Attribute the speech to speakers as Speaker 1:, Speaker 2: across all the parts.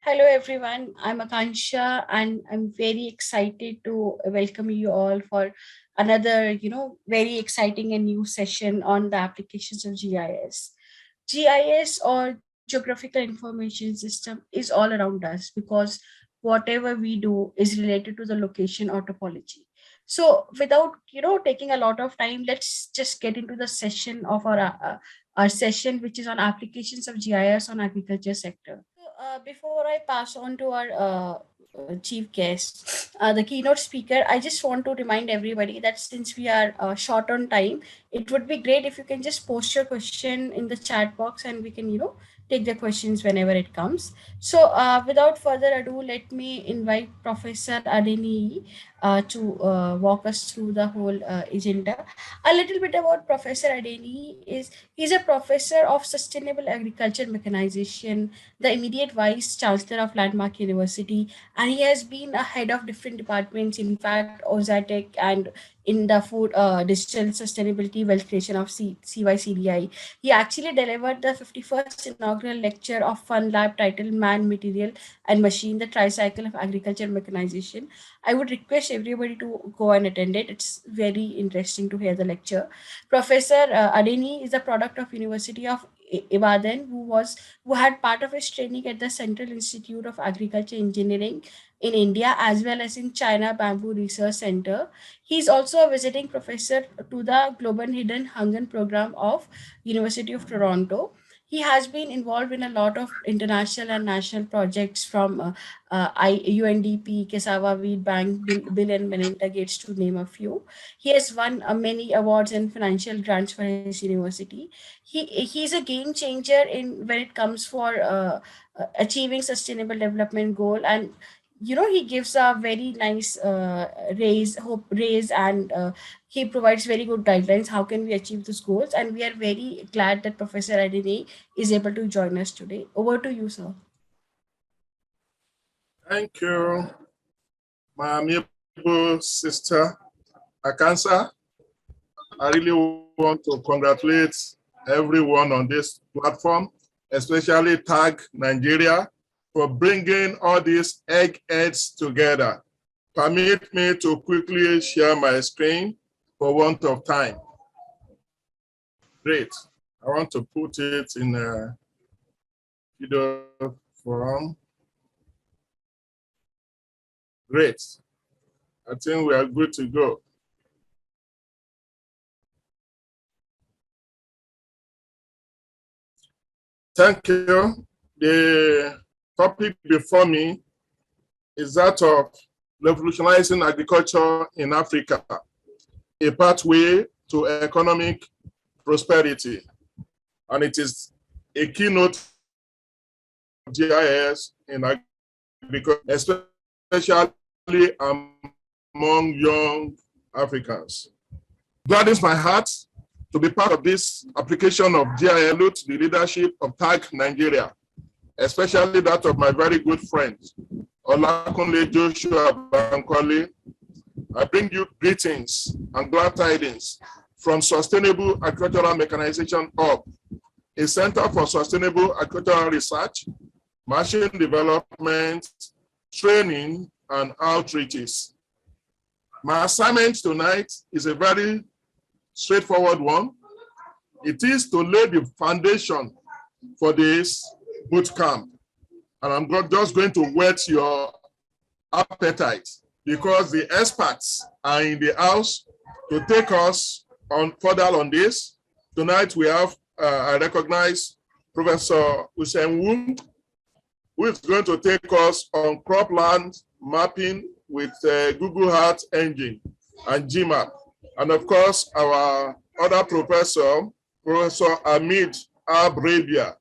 Speaker 1: Hello everyone, I'm Akansha and I'm very excited to welcome you all for another, very exciting and new session on the applications of GIS. GIS or Geographical Information System is all around us because whatever we do is related to the location or topology. So without, taking a lot of time, let's just get into the session of our session, which is on applications of GIS on agriculture sector. Before I pass on to our chief guest, the keynote speaker, I just want to remind everybody that since we are short on time, it would be great if you can just post your question in the chat box and we can, take the questions whenever it comes. So, without further ado, let me invite Professor Adeniyi to walk us through the whole agenda. A little bit about Professor Adeniyi is he's a professor of sustainable agriculture mechanization, the immediate Vice-Chancellor of Landmark University, and he has been a head of different departments, in fact, OZATEC and in the food digital sustainability wealth creation of CYCDI. He actually delivered the 51st inaugural lecture of Fun Lab titled Man, Material and Machine, the Tricycle of Agriculture Mechanization. I would request everybody to go and attend it. It's very interesting to hear the lecture. Professor Adeni is a product of University of Ibadan, who had part of his training at the Central Institute of Agriculture Engineering in India as well as in China Bamboo Research Center. He is also a visiting professor to the Global Hidden Hunger Program of University of Toronto. He has been involved in a lot of international and national projects from UNDP, Cassava Wheat Bank, Bill and Melinda Gates, to name a few. He has won many awards and financial grants for his university. He's a game changer in when it comes for achieving sustainable development goal, and he gives a very nice raise, and he provides very good guidelines how can we achieve these goals, and we are very glad that Professor Adini is able to join us today. Over to you, sir.
Speaker 2: Thank you, my amiable sister Akansa. I really want to congratulate everyone on this platform, especially Tag Nigeria, for bringing all these eggheads together. Permit me to quickly share my screen for want of time. Great. I want to put it in a video forum. Great. I think we are good to go. Thank you. The topic before me is that of revolutionizing agriculture in Africa, a pathway to economic prosperity. And it is a keynote of GIS in agriculture, especially among young Africans. Gladdens my heart to be part of this application of GIS, the leadership of Tag Nigeria, especially that of my very good friend, Olakunle Joshua Bankole. I bring you greetings and glad tidings from Sustainable Agricultural Mechanization Hub, a center for sustainable agricultural research, machine development, training, and outreaches. My assignment tonight is a very straightforward one. It is to lay the foundation for this boot camp. And I'm just going to whet your appetite because the experts are in the house to take us on further on this. Tonight we have, I recognize Professor Wu, who is going to take us on cropland mapping with Google Earth Engine and GMAP. And of course, our other professor, Professor Hamid Abrabia,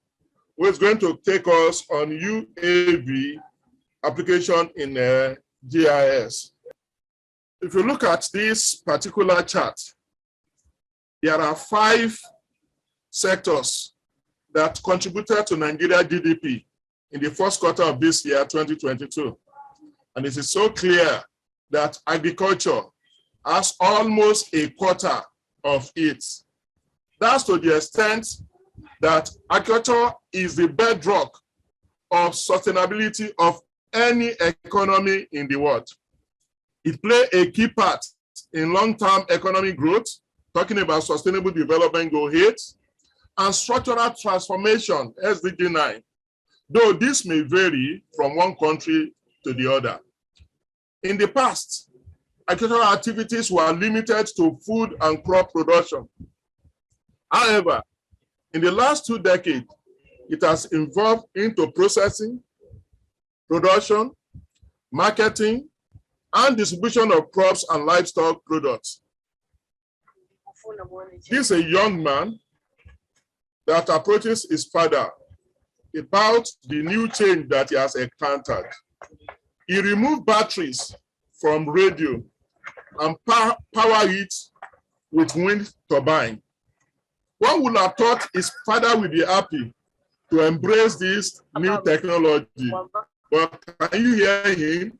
Speaker 2: who is going to take us on UAV application in GIS. If you look at this particular chart, there are 5 sectors that contributed to Nigeria GDP in the first quarter of this year, 2022. And it is so clear that agriculture has almost a quarter of it. That's to the extent that agriculture is the bedrock of sustainability of any economy in the world. It plays a key part in long-term economic growth, talking about Sustainable Development Goal 8, and structural transformation, SDG 9, though this may vary from one country to the other. In the past, agricultural activities were limited to food and crop production. However, in the last 2 decades, it has evolved into processing, production, marketing, and distribution of crops and livestock products. This is a young man that approaches his father about the new change that he has encountered. He removed batteries from radio and power it with wind turbine. One would have thought his father would be happy to embrace this new technology, but can you hear him?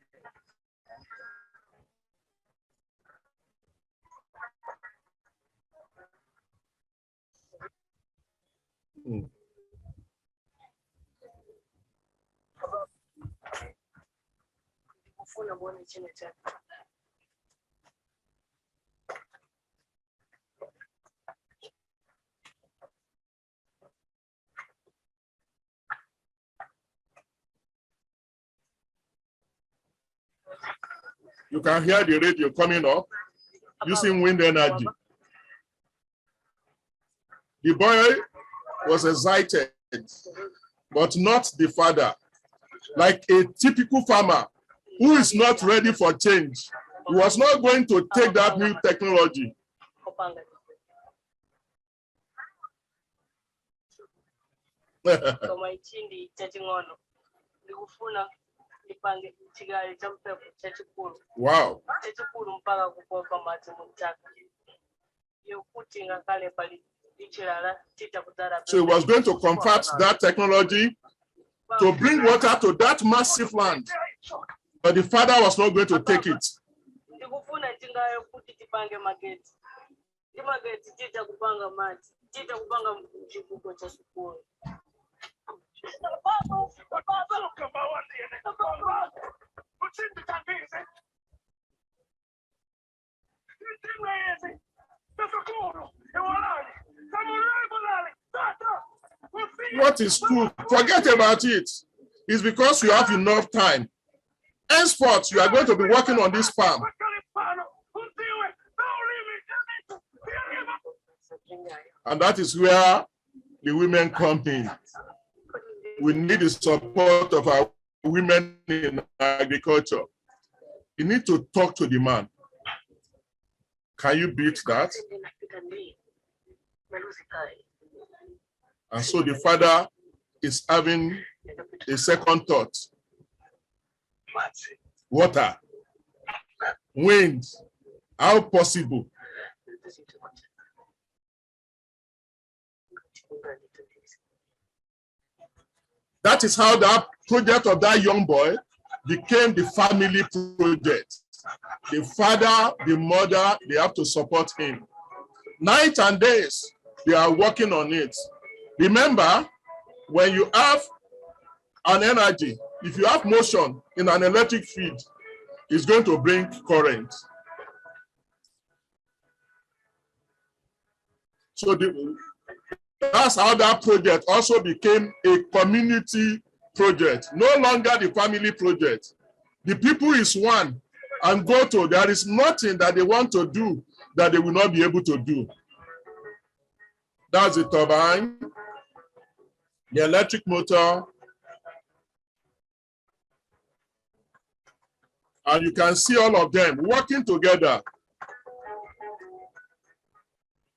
Speaker 2: You can hear the radio coming up using wind energy. The boy was excited, but not the father. Like a typical farmer who is not ready for change, he was not going to take that new technology. Wow. So he was going to convert that technology to bring water to that massive land, but the father was not going to take it. What is cool? Forget about it. It's because you have enough time. Henceforth, you are going to be working on this farm. And that is where the women come in. We need the support of our women in agriculture. You need to talk to the man. Can you beat that? And so the father is having a second thought. Water, wind, how possible? That is how that project of that young boy became the family project. The father, the mother, they have to support him. Night and days, they are working on it. Remember, when you have an energy, if you have motion in an electric field, it's going to bring current. So that's how that project also became a community project, no longer the family project. The people is one and go to, there is nothing that they want to do that they will not be able to do. That's the turbine, the electric motor, and you can see all of them working together.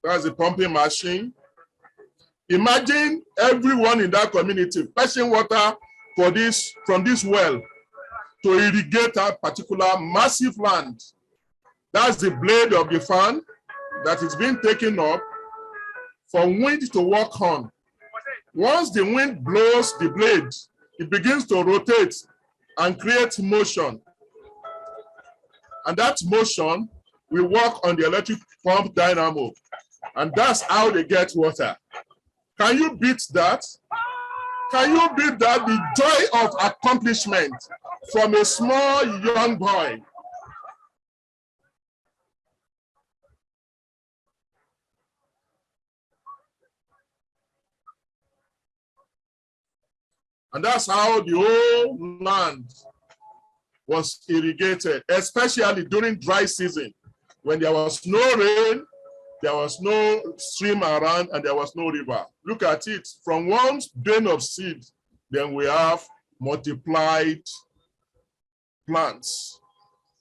Speaker 2: That's the pumping machine. Imagine everyone in that community fetching water for this, from this well to irrigate a particular massive land. That's the blade of the fan that is being taken up for wind to work on. Once the wind blows the blade, it begins to rotate and create motion. And that motion will work on the electric pump dynamo. And that's how they get water. Can you beat that? Can you beat that? The joy of accomplishment from a small young boy. And that's how the whole land was irrigated, especially during dry season, when there was no rain, there was no stream around, and there was no river. Look at it. From one grain of seed, then we have multiplied plants.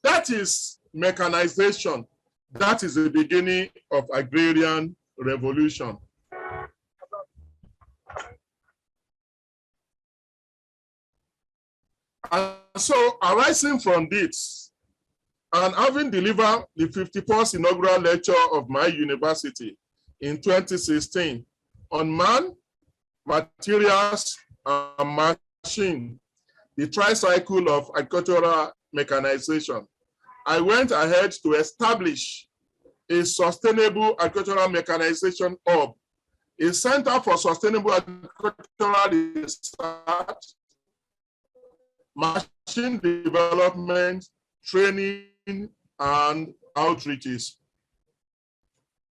Speaker 2: That is mechanization. That is the beginning of agrarian revolution. And so, arising from this, and having delivered the 51st inaugural lecture of my university in 2016 on man, materials, and machine, the tricycle of agricultural mechanization, I went ahead to establish a sustainable agricultural mechanization hub, a center for sustainable agricultural research, machine development, training, and outreaches.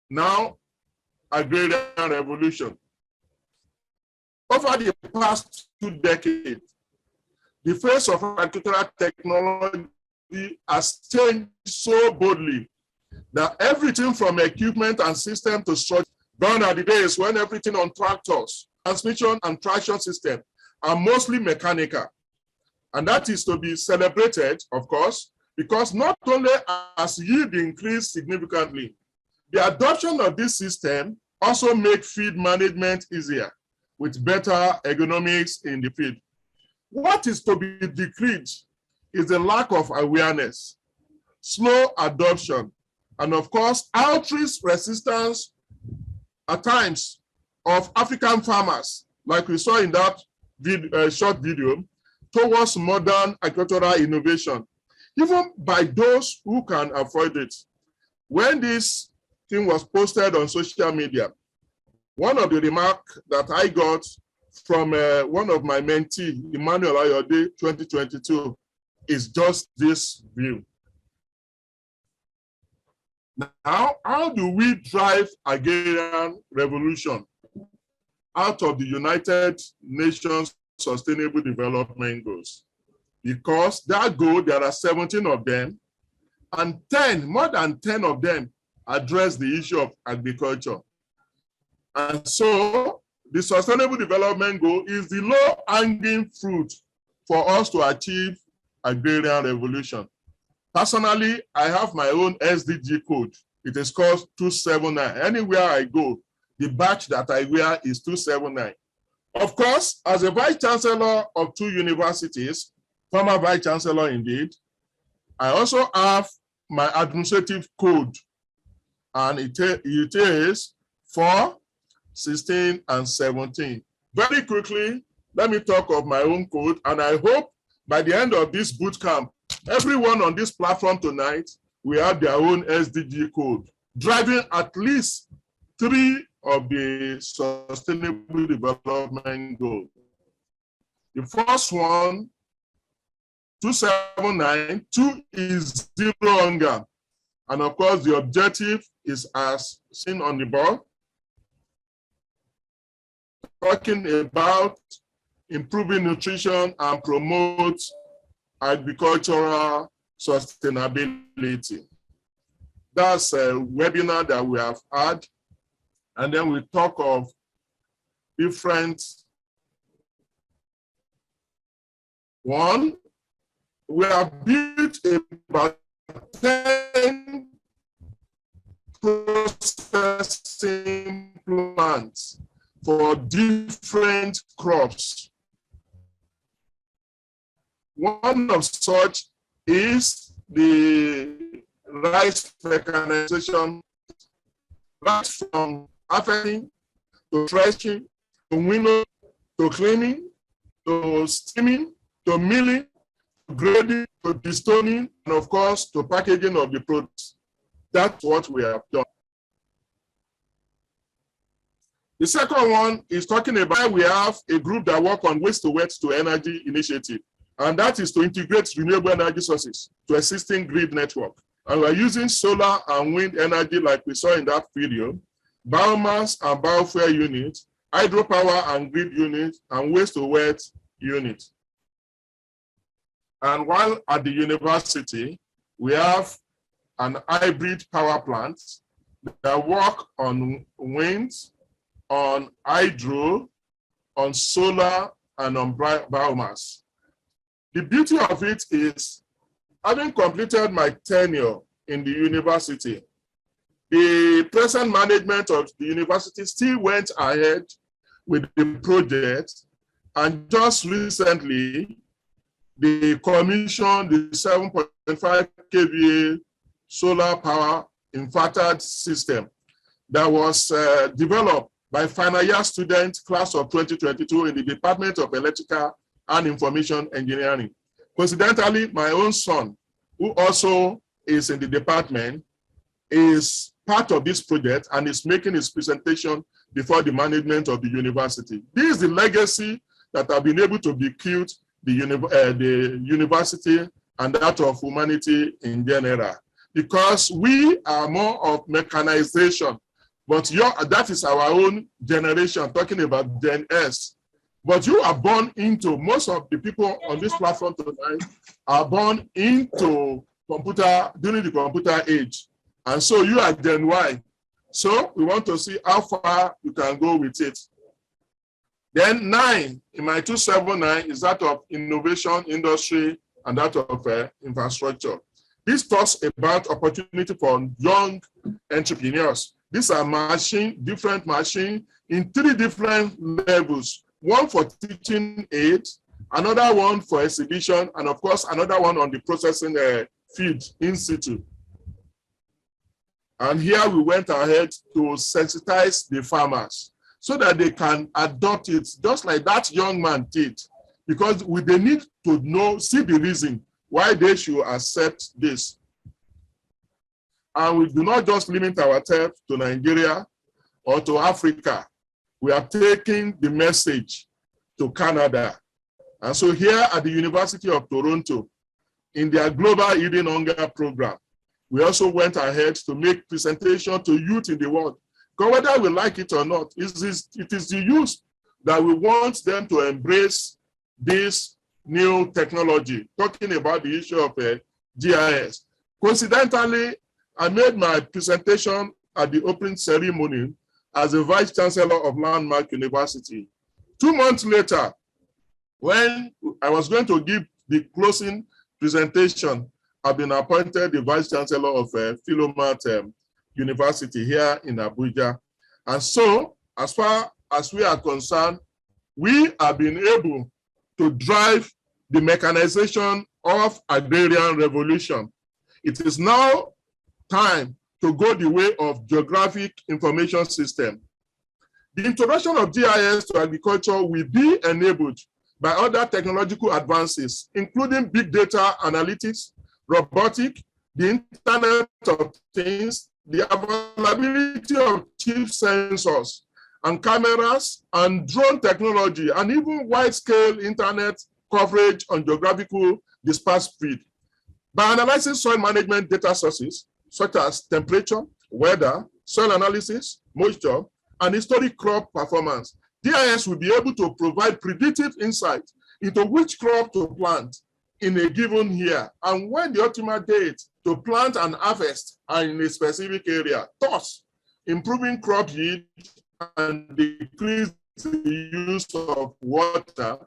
Speaker 2: Now, agrarian revolution. Over the past 2 decades, the face of agricultural technology has changed so boldly that everything from equipment and system to structure, gone are the days when everything on tractors, transmission and traction system are mostly mechanical. And that is to be celebrated, of course, because not only has yield increased significantly, the adoption of this system also makes feed management easier with better ergonomics in the field. What is to be decreased is the lack of awareness, slow adoption, and of course, outreach resistance at times of African farmers, like we saw in that short video, towards modern agricultural innovation, even by those who can afford it. When this thing was posted on social media, one of the remarks that I got from one of my mentees, Emmanuel Ayode, 2022, is just this view. Now, how do we drive agrarian revolution out of the United Nations Sustainable Development Goals? Because that goal, there are 17 of them, and 10, more than 10 of them address the issue of agriculture. And so the Sustainable Development Goal is the low-hanging fruit for us to achieve agrarian revolution. Personally, I have my own SDG code. It is called 279. Anywhere I go, the badge that I wear is 279. Of course, as a Vice-Chancellor of 2 universities, former Vice-Chancellor indeed, I also have my administrative code, and it is 4, 16, and 17. Very quickly, let me talk of my own code, and I hope by the end of this boot camp, everyone on this platform tonight will have their own SDG code, driving at least 3 of the Sustainable Development Goals. The first one, 279, 2 is zero hunger. And of course, the objective is as seen on the board, talking about improving nutrition and promote agricultural sustainability. That's a webinar that we have had. And then we talk of different. One, we have built about 10 processing plants for different crops. One of such is the rice mechanization, right from harvesting to threshing, to winnowing, to cleaning, to steaming, to milling, to grading, to destoning, and of course, to packaging of the products. That's what we have done. The second one is talking about we have a group that work on waste to wet to energy initiative, and that is to integrate renewable energy sources to existing grid network. And we're using solar and wind energy like we saw in that video, biomass and biofuel units, hydropower and grid units, and waste to wet units. And while at the university, we have an hybrid power plant that work on wind, on hydro, on solar, and on biomass. The beauty of it is, having completed my tenure in the university, the present management of the university still went ahead with the project, and just recently, they commissioned the 7.5 kVA solar power inverter system that was developed by final year student class of 2022 in the Department of Electrical and Information Engineering. Coincidentally, my own son, who also is in the department, is part of this project and is making his presentation before the management of the university. This is the legacy that I've been able to bequeath the university and that of humanity in general, because we are more of mechanization, but that is our own generation, talking about Gen S. But you are born into, most of the people on this platform tonight are born into computer, during the computer age. And so you are Gen Y. So we want to see how far you can go with it. Then 9, in my 279, is that of innovation, industry, and that of infrastructure. This talks about opportunity for young entrepreneurs. These are different machines in 3 different levels. One for teaching aid, another one for exhibition, and of course, another one on the processing field in situ. And here we went ahead to sensitize the farmers so that they can adopt it, just like that young man did, because they need to see the reason why they should accept this. And we do not just limit ourselves to Nigeria or to Africa. We are taking the message to Canada. And so here at the University of Toronto, in their Global Eating Hunger program, we also went ahead to make presentation to youth in the world. Because whether we like it or not, it is the youth that we want them to embrace this new technology, talking about the issue of GIS. Coincidentally, I made my presentation at the opening ceremony as the Vice-Chancellor of Landmark University. 2 months later, when I was going to give the closing presentation, I've been appointed the Vice-Chancellor of Philomath University here in Abuja. And so, as far as we are concerned, we have been able to drive the mechanization of agrarian revolution. It is now time to go the way of geographic information system. The introduction of GIS to agriculture will be enabled by other technological advances, including big data analytics, robotics, the Internet of Things, the availability of cheap sensors and cameras and drone technology, and even wide-scale internet coverage on geographical dispersed field. By analyzing soil management data sources, such as temperature, weather, soil analysis, moisture, and historic crop performance, GIS will be able to provide predictive insight into which crop to plant in a given year and when the optimal date to plant and harvest are in a specific area, thus improving crop yield and decrease the use of water,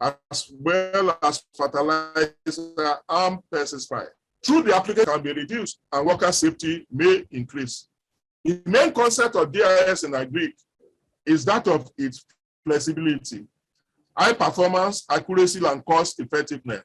Speaker 2: as well as fertilizer and pesticide. Through the application can be reduced and worker safety may increase. The main concept of GIS in agri is that of its flexibility, high performance, accuracy, and cost effectiveness.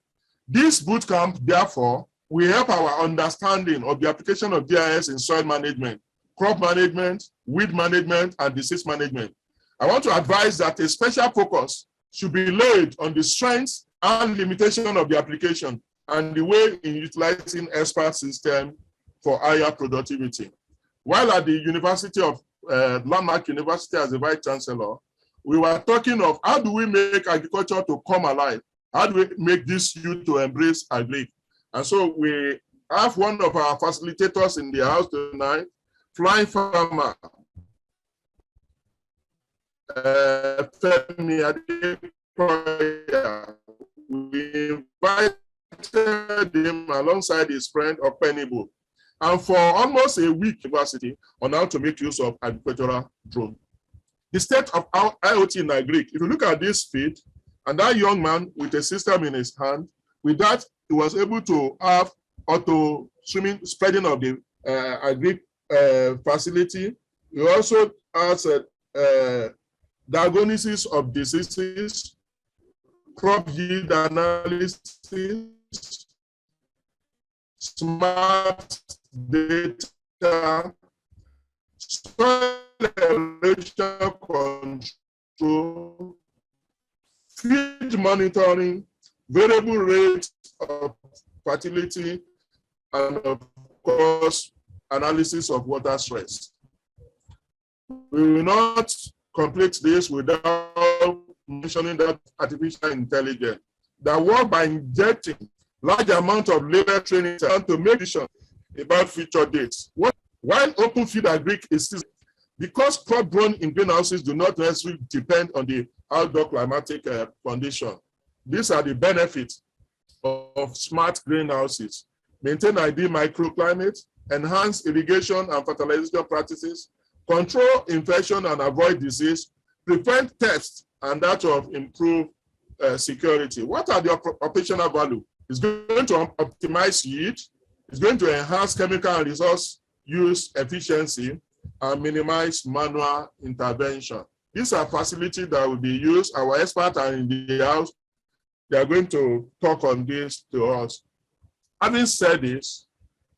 Speaker 2: This bootcamp, therefore, will help our understanding of the application of GIS in soil management, crop management, weed management, and disease management. I want to advise that a special focus should be laid on the strengths and limitation of the application and the way in utilizing expert system for higher productivity. While at the University of landmark university as a Vice-Chancellor, we were talking of how do we make agriculture to come alive? How do we make this youth to embrace agri? And so we have one of our facilitators in the house tonight, flying farmer, Femi Adekoya. We invited him alongside his friend Openibo, and for almost a week, university on how to make use of agricultural drone. The state of our IoT in agri, if you look at this feed, and that young man with a system in his hand, with that, he was able to have auto spreading of the agri facility. He also has a diagnosis of diseases, crop yield analysis, smart data, soil erosion control, field monitoring, variable rates of fertility, and of course, analysis of water stress. We will not complete this without mentioning that artificial intelligence that work by injecting large amount of labor training to make decisions about future dates. While open field agri is still, because crop grown in greenhouses do not necessarily depend on the outdoor climatic condition. These are the benefits of smart greenhouses. Maintain ideal microclimate, enhance irrigation and fertilization practices, control infection and avoid disease, prevent theft, and that of improve security. What are the operational value? It's going to optimize yield, it's going to enhance chemical and resource use efficiency, and minimize manual intervention. These are facilities that will be used. Our experts are in the house. They are going to talk on this to us. Having said this,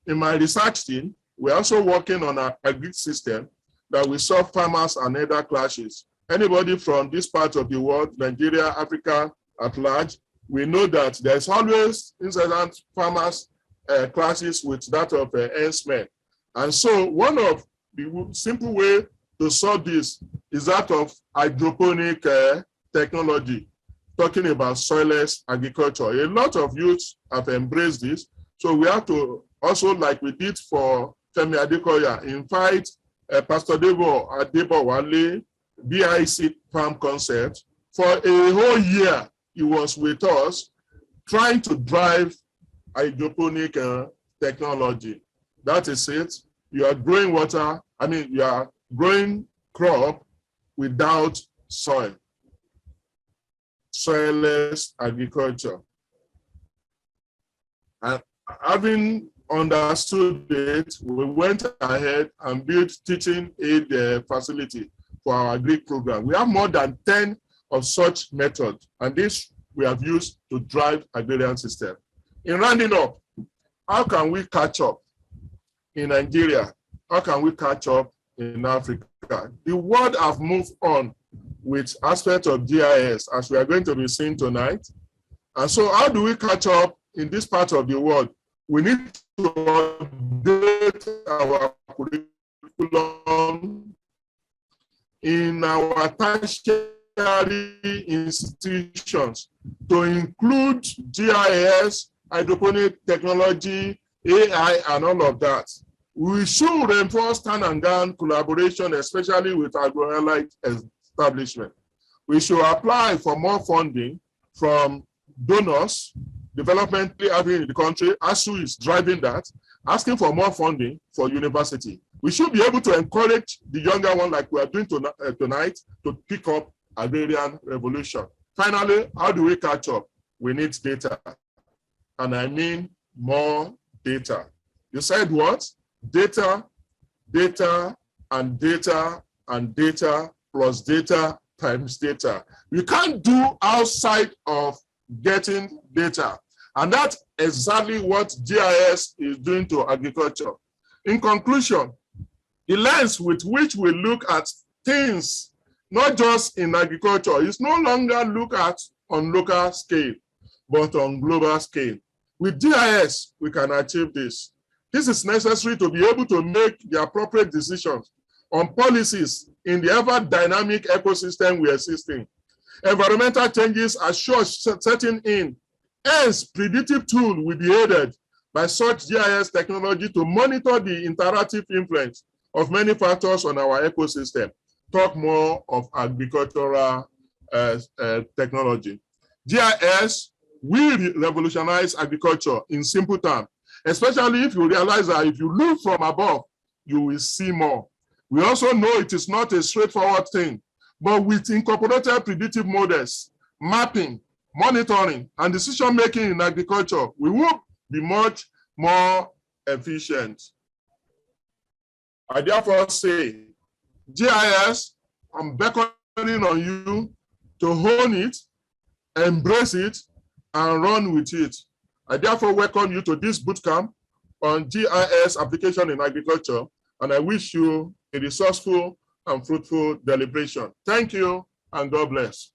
Speaker 2: in my research team, we're also working on an agri system that will solve farmers and other clashes. Anybody from this part of the world, Nigeria, Africa at large, we know that there's always incessant farmers clashes with that of herdsmen. And so one of the simple way to solve this is that of hydroponic technology, talking about soilless agriculture. A lot of youths have embraced this. So we have to also, like we did for Femi Adekoya, invite Pastor Debo Adebowale, BIC Farm Concept. For a whole year, he was with us trying to drive hydroponic technology. That is it. You are growing water, you are growing crop without soil. Soilless agriculture. And having understood it, we went ahead and built teaching aid facility for our agri program. We have more than 10 of such methods, and this we have used to drive agrarian system. In rounding up, how can we catch up in Nigeria? How can we catch up in Africa? The world have moved on with aspects of GIS, as we are going to be seeing tonight. And so how do we catch up in this part of the world? We need to update our curriculum in our tertiary institutions to include GIS, hydroponic technology, AI, and all of that. We should reinforce stand-and-gun collaboration, especially with agro-allied establishment. We should apply for more funding from donors, developmentally having in the country. ASU is driving that, asking for more funding for university. We should be able to encourage the younger one, like we are doing tonight, to pick up agrarian revolution. Finally, how do we catch up? We need data. And I mean more data. You said what? Data, data, and data, and data, plus data times data. We can't do outside of getting data. And that's exactly what GIS is doing to agriculture. In conclusion, the lens with which we look at things, not just in agriculture, is no longer look at on local scale, but on global scale. With GIS, we can achieve this. This is necessary to be able to make the appropriate decisions on policies in the ever-dynamic ecosystem we exist in. Environmental changes are sure setting in. Hence, predictive tools will be aided by such GIS technology to monitor the interactive influence of many factors on our ecosystem. Talk more of agricultural technology. GIS will revolutionize agriculture in simple terms, especially if you realize that if you look from above, you will see more. We also know it is not a straightforward thing, but with incorporated predictive models, mapping, monitoring, and decision-making in agriculture, we will be much more efficient. I therefore say, GIS, I'm beckoning on you to hone it, embrace it, and run with it. I therefore welcome you to this bootcamp on GIS application in agriculture, and I wish you a resourceful and fruitful deliberation. Thank you, and God bless.